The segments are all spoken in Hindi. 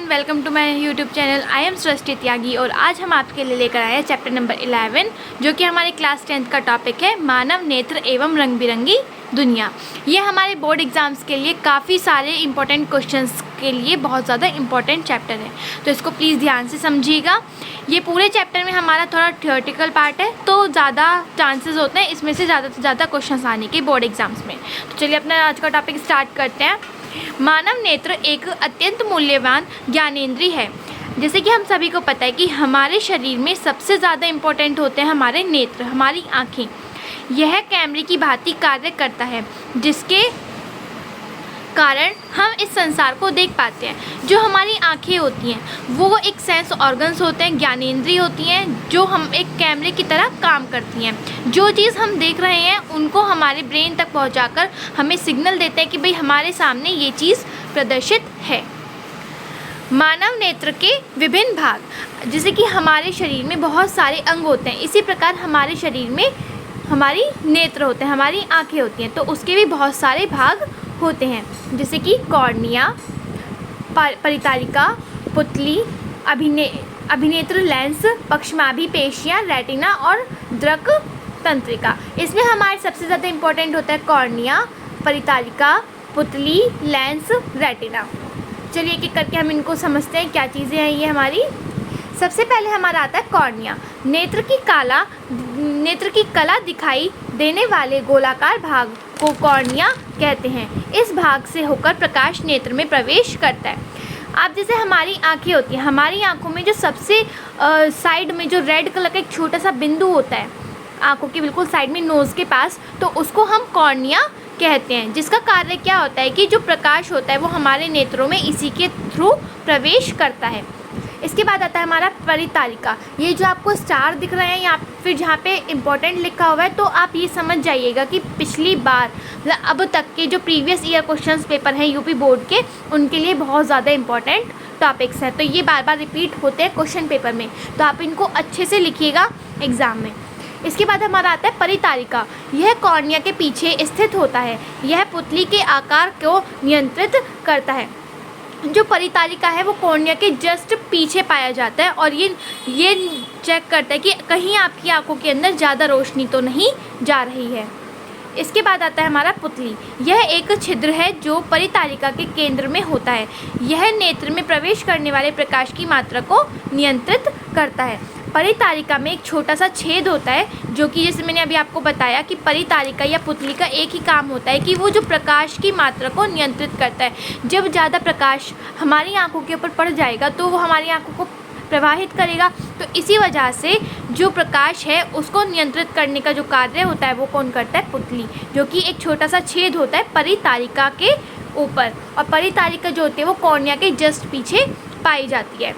Welcome to my YouTube channel. I am Srishti Tyagi और आज हम आपके लिए लेकर आए हैं चैप्टर नंबर 11 जो कि हमारे क्लास 10th का टॉपिक है मानव नेत्र एवं रंग बिरंगी दुनिया। ये हमारे बोर्ड एग्जाम्स के लिए काफ़ी सारे इंपॉर्टेंट क्वेश्चंस के लिए बहुत ज़्यादा इंपॉर्टेंट चैप्टर है, तो इसको प्लीज़ ध्यान से समझिएगा। ये पूरे चैप्टर में हमारा थोड़ा थियोरेटिकल पार्ट है, तो ज़्यादा चांसेस होते हैं इसमें से ज़्यादा से ज़्यादा क्वेश्चंस आने के बोर्ड एग्जाम्स में। तो चलिए अपना आज का टॉपिक स्टार्ट करते हैं। मानव नेत्र एक अत्यंत मूल्यवान ज्ञानेंद्रिय है। जैसे कि हम सभी को पता है कि हमारे शरीर में सबसे ज़्यादा इम्पोर्टेंट होते हैं हमारे नेत्र, हमारी आँखें। यह कैमरे की भांति कार्य करता है जिसके कारण हम इस संसार को देख पाते हैं। जो हमारी आंखें होती हैं वो एक सेंस ऑर्गन्स होते हैं, ज्ञानेंद्रिय होती हैं जो हम एक कैमरे की तरह काम करती हैं। जो चीज़ हम देख रहे हैं उनको हमारे ब्रेन तक पहुंचाकर हमें सिग्नल देते हैं कि भाई हमारे सामने ये चीज़ प्रदर्शित है। मानव नेत्र के विभिन्न भाग, जैसे कि हमारे शरीर में बहुत सारे अंग होते हैं, इसी प्रकार हमारे शरीर में हमारी नेत्र होते हैं, हमारी आँखें होती हैं, तो उसके भी बहुत सारे भाग होते हैं, जैसे कि कॉर्निया, परितारिका, पुतली, अभिनेत्र लेंस, पक्षमाभि पेशियाँ, रेटिना और दृक तंत्रिका। इसमें हमारे सबसे ज़्यादा इम्पोर्टेंट होता है कॉर्निया, परितारिका, पुतली, लेंस, रेटिना। चलिए एक एक करके हम इनको समझते हैं क्या चीज़ें हैं ये हमारी। सबसे पहले हमारा आता है कॉर्निया। नेत्र की कला दिखाई देने वाले गोलाकार भाग को कॉर्निया कहते हैं। इस भाग से होकर प्रकाश नेत्र में प्रवेश करता है। आप जैसे हमारी आंखें होती हैं, हमारी आंखों में जो सबसे साइड में जो रेड कलर का एक छोटा सा बिंदु होता है आंखों के बिल्कुल साइड में नोज़ के पास, तो उसको हम कॉर्निया कहते हैं, जिसका कार्य क्या होता है कि जो प्रकाश होता है वो हमारे नेत्रों में इसी के थ्रू प्रवेश करता है। इसके बाद आता है हमारा परितारिका। ये जो आपको स्टार दिख रहे हैं या फिर जहाँ पे इम्पोर्टेंट लिखा हुआ है, तो आप ये समझ जाइएगा कि पिछली बार मतलब अब तक के जो प्रीवियस ईयर क्वेश्चंस पेपर हैं यूपी बोर्ड के, उनके लिए बहुत ज़्यादा इंपॉर्टेंट टॉपिक्स हैं, तो ये बार बार रिपीट होते हैं क्वेश्चन पेपर में, तो आप इनको अच्छे से लिखिएगा एग्ज़ाम में। इसके बाद हमारा आता है परितारिका। यह कॉर्निया के पीछे स्थित होता है। यह पुतली के आकार को नियंत्रित करता है। जो परितारिका है वो कॉर्निया के जस्ट पीछे पाया जाता है और ये चेक करता है कि कहीं आपकी आंखों के अंदर ज़्यादा रोशनी तो नहीं जा रही है। इसके बाद आता है हमारा पुतली। यह एक छिद्र है जो परितारिका के केंद्र में होता है। यह नेत्र में प्रवेश करने वाले प्रकाश की मात्रा को नियंत्रित करता है। परितारिका में एक छोटा सा छेद होता है जो कि जैसे मैंने अभी आपको बताया कि परितारिका या पुतली का एक ही काम होता है कि वो जो प्रकाश की मात्रा को नियंत्रित करता है। जब ज़्यादा प्रकाश हमारी आंखों के ऊपर पड़ जाएगा तो वो हमारी आंखों को प्रवाहित करेगा, तो इसी वजह से जो प्रकाश है उसको नियंत्रित करने का जो कार्य होता है वो कौन करता है? पुतली, जो कि एक छोटा सा छेद होता है परितारिका के ऊपर, और परितारिका जो होती है वो कॉर्निया के जस्ट पीछे पाई जाती है।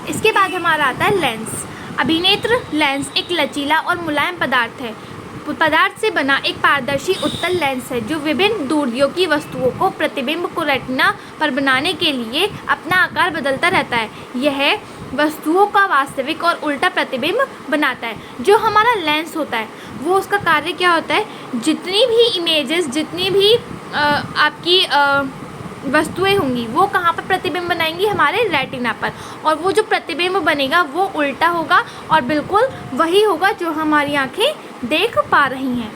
इसके बाद हमारा आता है लेंस। अभिनेत्र लेंस एक लचीला और मुलायम पदार्थ से बना एक पारदर्शी उत्तल लेंस है जो विभिन्न दूरियों की वस्तुओं को प्रतिबिंब को रेटिना पर बनाने के लिए अपना आकार बदलता रहता है। यह वस्तुओं का वास्तविक और उल्टा प्रतिबिंब बनाता है। जो हमारा लेंस होता है वो उसका कार्य क्या होता है, जितनी भी इमेजेस, जितनी भी आपकी वस्तुएं होंगी वो कहाँ पर प्रतिबिंब बनाएंगी? हमारे रेटिना पर, और वो जो प्रतिबिंब बनेगा वो उल्टा होगा और बिल्कुल वही होगा जो हमारी आंखें देख पा रही हैं।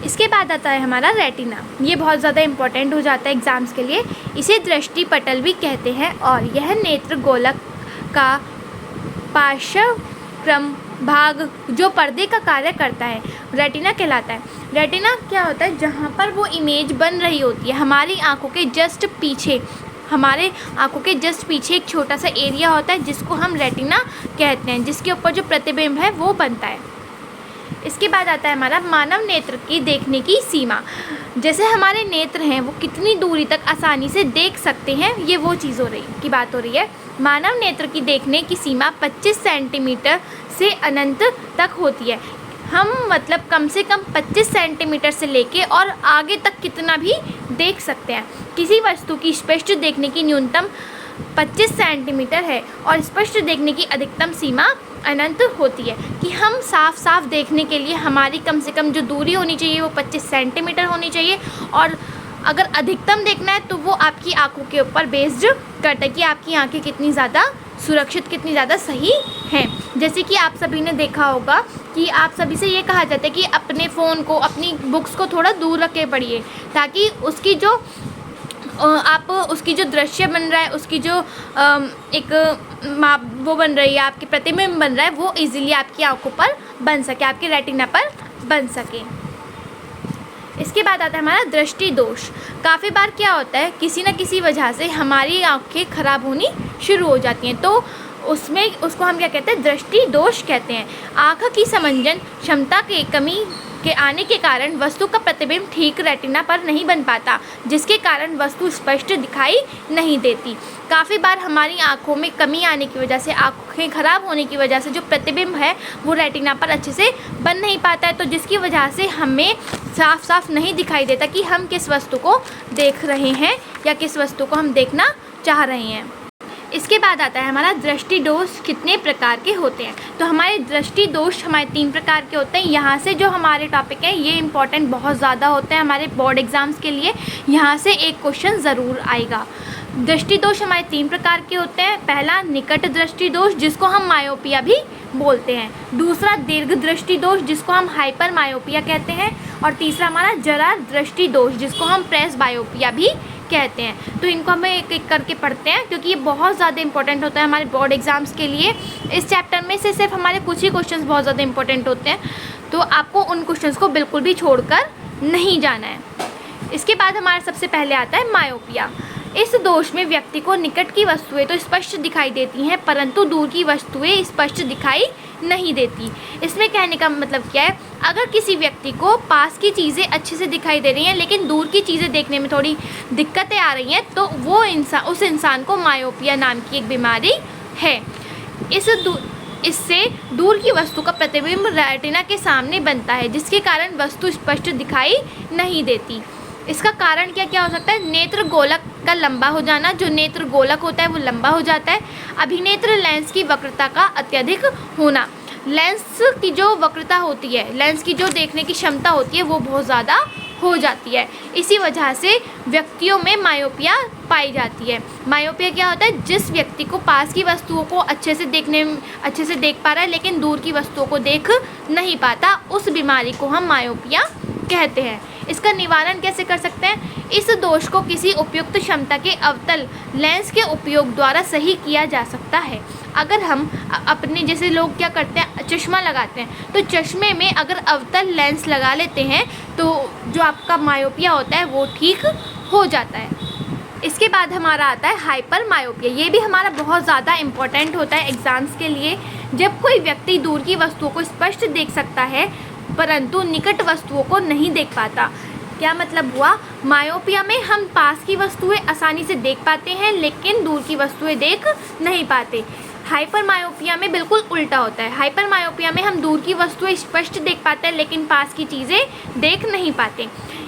इसके बाद आता है हमारा रेटिना। ये बहुत ज़्यादा इम्पोर्टेंट हो जाता है एग्ज़ाम्स के लिए। इसे दृष्टि पटल भी कहते हैं और यह नेत्र गोलक का पार्श्वक्रम भाग जो पर्दे का कार्य करता है रेटिना कहलाता है। रेटिना क्या होता है? जहाँ पर वो इमेज बन रही होती है हमारी आंखों के जस्ट पीछे, हमारे आंखों के जस्ट पीछे एक छोटा सा एरिया होता है जिसको हम रेटिना कहते हैं, जिसके ऊपर जो प्रतिबिंब है वो बनता है। इसके बाद आता है हमारा मानव नेत्र की देखने की सीमा। जैसे हमारे नेत्र हैं वो कितनी दूरी तक आसानी से देख सकते हैं, ये वो चीज़ की बात हो रही है। मानव नेत्र की देखने की सीमा 25 सेंटीमीटर से अनंत तक होती है। हम मतलब कम से कम 25 सेंटीमीटर से लेके और आगे तक कितना भी देख सकते हैं। किसी वस्तु की स्पष्ट देखने की न्यूनतम 25 सेंटीमीटर है और स्पष्ट देखने की अधिकतम सीमा अनंत होती है। कि हम साफ साफ देखने के लिए हमारी कम से कम जो दूरी होनी चाहिए वो 25 सेंटीमीटर होनी चाहिए, और अगर अधिकतम देखना है तो वो आपकी आंखों के ऊपर बेस्ड करता है कि आपकी आंखें कितनी ज़्यादा सुरक्षित, कितनी ज़्यादा सही हैं। जैसे कि आप सभी ने देखा होगा कि आप सभी से ये कहा जाता है कि अपने फ़ोन को, अपनी बुक्स को थोड़ा दूर रख के पढ़िए, ताकि उसकी जो उसकी जो दृश्य बन रहा है, उसकी जो एक माप वो बन रही है, आपकी प्रतिबिंब बन रहा है, वो इजीली आपकी आंखों पर बन सके, आपकी रेटिना पर बन सके। इसके बाद आता है हमारा दृष्टि दोष। काफ़ी बार क्या होता है, किसी न किसी वजह से हमारी आंखें ख़राब होनी शुरू हो जाती हैं, तो उसको हम क्या कहते हैं, दृष्टि दोष कहते हैं। आँख की समंजन क्षमता की कमी के आने के कारण वस्तु का प्रतिबिंब ठीक रेटिना पर नहीं बन पाता, जिसके कारण वस्तु स्पष्ट दिखाई नहीं देती। काफ़ी बार हमारी आंखों में कमी आने की वजह से, आंखें ख़राब होने की वजह से जो प्रतिबिंब है वो रेटिना पर अच्छे से बन नहीं पाता है, तो जिसकी वजह से हमें साफ साफ नहीं दिखाई देता कि हम किस वस्तु को देख रहे हैं या किस वस्तु को हम देखना चाह रहे हैं। इसके बाद आता है हमारा दृष्टि दोष कितने प्रकार के होते हैं। तो हमारे दृष्टि दोष हमारे 3 प्रकार के होते हैं। यहाँ से जो हमारे टॉपिक है ये इम्पॉर्टेंट बहुत ज़्यादा होते हैं हमारे बोर्ड एग्ज़ाम्स के लिए, यहाँ से एक क्वेश्चन ज़रूर आएगा। दृष्टि दोष हमारे 3 प्रकार के होते हैं। पहला निकट दृष्टि दोष, जिसको हम मायोपिया भी बोलते हैं। दूसरा दीर्घ दृष्टि दोष, जिसको हम हाइपर मायोपिया कहते हैं। और तीसरा हमारा जरा दृष्टि दोष, जिसको हम प्रेस बायोपिया भी कहते हैं। तो इनको हम एक एक करके पढ़ते हैं, क्योंकि ये बहुत ज़्यादा इंपॉर्टेंट होता है हमारे बोर्ड एग्जाम्स के लिए। इस चैप्टर में से सिर्फ हमारे कुछ ही क्वेश्चंस बहुत ज़्यादा इंपॉर्टेंट होते हैं, तो आपको उन क्वेश्चंस को बिल्कुल भी छोड़कर नहीं जाना है। इसके बाद हमारा सबसे पहले आता है मायोपिया। इस दोष में व्यक्ति को निकट की वस्तुएं तो स्पष्ट दिखाई देती हैं, परंतु दूर की वस्तुएं स्पष्ट दिखाई नहीं देती। इसमें कहने का मतलब क्या है, अगर किसी व्यक्ति को पास की चीज़ें अच्छे से दिखाई दे रही हैं लेकिन दूर की चीज़ें देखने में थोड़ी दिक्कतें आ रही हैं, तो वो उस इंसान को मायोपिया नाम की एक बीमारी है। इससे दूर की वस्तु का प्रतिबिंब रेटिना के सामने बनता है, जिसके कारण वस्तु स्पष्ट दिखाई नहीं देती। इसका कारण क्या क्या हो सकता है, नेत्र गोलक का लंबा हो जाना, जो नेत्र गोलक होता है वो लंबा हो जाता है। अभिनेत्र लेंस की वक्रता का अत्यधिक होना, लेंस की जो वक्रता होती है, लेंस की जो देखने की क्षमता होती है वो बहुत ज़्यादा हो जाती है। इसी वजह से व्यक्तियों में मायोपिया पाई जाती है। मायोपिया क्या होता है, जिस व्यक्ति को पास की वस्तुओं को अच्छे से देख पा रहा है लेकिन दूर की वस्तुओं को देख नहीं पाता, उस बीमारी को हम मायोपिया कहते हैं। इसका निवारण कैसे कर सकते हैं, इस दोष को किसी उपयुक्त क्षमता के अवतल लेंस के उपयोग द्वारा सही किया जा सकता है। अगर हम अपने जैसे लोग क्या करते हैं, चश्मा लगाते हैं, तो चश्मे में अगर अवतल लेंस लगा लेते हैं तो जो आपका मायोपिया होता है वो ठीक हो जाता है। इसके बाद हमारा आता है हाइपर मायोपिया। ये भी हमारा बहुत ज़्यादा इम्पोर्टेंट होता है एग्ज़ाम्स के लिए। जब कोई व्यक्ति दूर की वस्तुओं को स्पष्ट देख सकता है परंतु निकट वस्तुओं को नहीं देख पाता। क्या मतलब हुआ, मायोपिया में हम पास की वस्तुएं आसानी से देख पाते हैं लेकिन दूर की वस्तुएं देख नहीं पाते। हाइपर मायोपिया में बिल्कुल उल्टा होता है। हाइपर मायोपिया में हम दूर की वस्तुएं स्पष्ट देख पाते हैं लेकिन पास की चीज़ें देख नहीं पाते।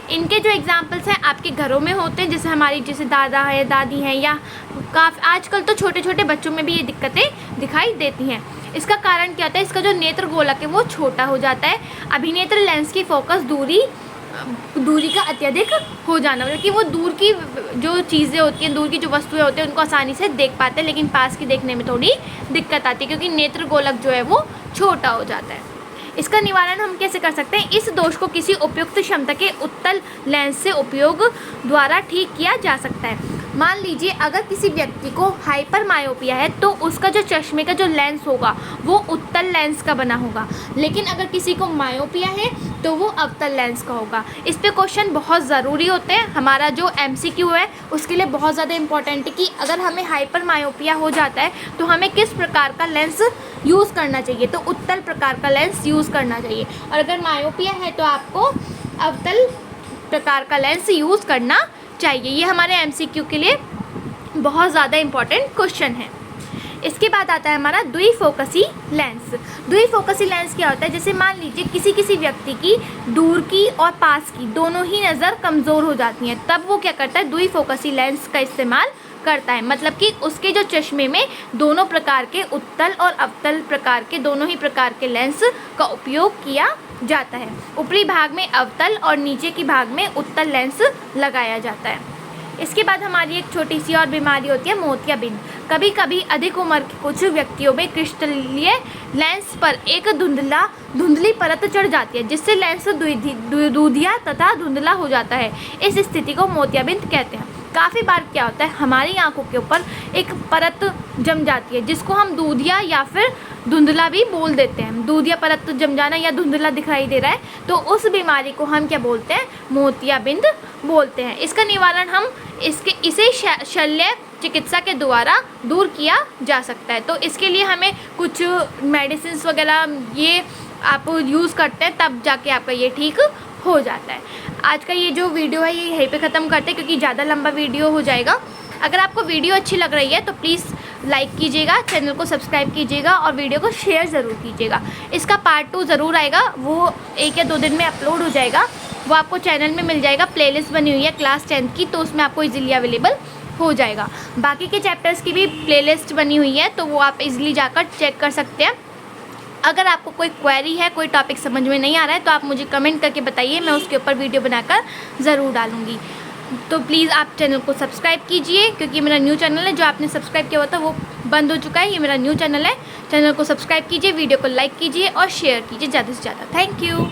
इनके जो एग्जाम्पल्स हैं आपके घरों में होते हैं, जैसे दादा है, दादी हैं, या आजकल तो छोटे छोटे बच्चों में भी ये दिक्कतें दिखाई देती हैं। इसका कारण क्या होता है, इसका जो नेत्र गोलक है वो छोटा हो जाता है। अभिनेत्र लेंस की फोकस दूरी का अत्यधिक हो जाना, मतलब कि वो दूर की जो चीज़ें होती हैं, दूर की जो वस्तुएं होती हैं उनको आसानी से देख पाते हैं लेकिन पास की देखने में थोड़ी दिक्कत आती है, क्योंकि नेत्र गोलक जो है वो छोटा हो जाता है। इसका निवारण हम कैसे कर सकते हैं, इस दोष को किसी उपयुक्त क्षमता के उत्तल लेंस से उपयोग द्वारा ठीक किया जा सकता है। मान लीजिए अगर किसी व्यक्ति को हाइपर मायोपिया है तो उसका जो चश्मे का जो लेंस होगा वो उत्तल लेंस का बना होगा, लेकिन अगर किसी को मायोपिया है तो वो अवतल लेंस का होगा। इस पे क्वेश्चन बहुत ज़रूरी होते हैं। हमारा जो MCQ है उसके लिए बहुत ज़्यादा इंपॉर्टेंट है कि अगर हमें हाइपर मायोपिया हो जाता है तो हमें किस प्रकार का लेंस यूज़ करना चाहिए, तो उत्तल प्रकार का लेंस यूज़ करना चाहिए, और अगर मायोपिया है तो आपको अवतल प्रकार का लेंस यूज़ करना चाहिए। ये हमारे MCQ के लिए बहुत ज़्यादा इम्पॉर्टेंट क्वेश्चन है। इसके बाद आता है हमारा द्विफोकसी लेंस। द्विफोकसी लेंस क्या होता है, जैसे मान लीजिए किसी व्यक्ति की दूर की और पास की दोनों ही नज़र कमज़ोर हो जाती हैं, तब वो क्या करता है, द्विफोकसी लेंस का इस्तेमाल करता है। मतलब कि उसके जो चश्मे में दोनों प्रकार के उत्तल और अवतल प्रकार के दोनों ही प्रकार के लेंस का उपयोग किया जाता है। ऊपरी भाग में अवतल और नीचे के भाग में उत्तल लेंस लगाया जाता है। इसके बाद हमारी एक छोटी सी और बीमारी होती है मोतियाबिंद। कभी कभी अधिक उम्र के कुछ व्यक्तियों में क्रिस्टलीय लेंस पर एक धुंधली परत चढ़ जाती है, जिससे लेंस दूधिया तथा धुंधला हो जाता है। इस स्थिति को मोतियाबिंद कहते हैं। काफ़ी बार क्या होता है, हमारी आंखों के ऊपर एक परत जम जाती है, जिसको हम दूधिया या फिर धुंधला भी बोल देते हैं। दूधिया परत जम जाना या धुंधला दिखाई दे रहा है, तो उस बीमारी को हम क्या बोलते हैं, मोतियाबिंद बोलते हैं। इसका निवारण हम इसे शल्य चिकित्सा के द्वारा दूर किया जा सकता है। तो इसके लिए हमें कुछ मेडिसिन वगैरह ये आप यूज़ करते हैं, तब जाके आपका ये ठीक हो जाता है। आज का ये जो वीडियो है ये यहीं पे ख़त्म करते हैं, क्योंकि ज़्यादा लंबा वीडियो हो जाएगा। अगर आपको वीडियो अच्छी लग रही है तो प्लीज़ लाइक कीजिएगा, चैनल को सब्सक्राइब कीजिएगा और वीडियो को शेयर ज़रूर कीजिएगा। इसका पार्ट 2 ज़रूर आएगा, वो 1 या 2 दिन में अपलोड हो जाएगा। वो आपको चैनल में मिल जाएगा, प्लेलिस्ट बनी हुई है क्लास 10th की, तो उसमें आपको इजीली अवेलेबल हो जाएगा। बाकी के चैप्टर्स की भी प्लेलिस्ट बनी हुई है, तो वो आप इजीली जाकर चेक कर सकते हैं। अगर आपको कोई क्वेरी है, कोई टॉपिक समझ में नहीं आ रहा है, तो आप मुझे कमेंट करके बताइए, मैं उसके ऊपर वीडियो बनाकर ज़रूर डालूँगी। तो प्लीज़ आप चैनल को सब्सक्राइब कीजिए, क्योंकि मेरा न्यू चैनल है। जो आपने सब्सक्राइब किया हुआ था वो बंद हो चुका है, ये मेरा न्यू चैनल है। चैनल को सब्सक्राइब कीजिए, वीडियो को लाइक कीजिए और शेयर कीजिए ज़्यादा से ज़्यादा। Thank you.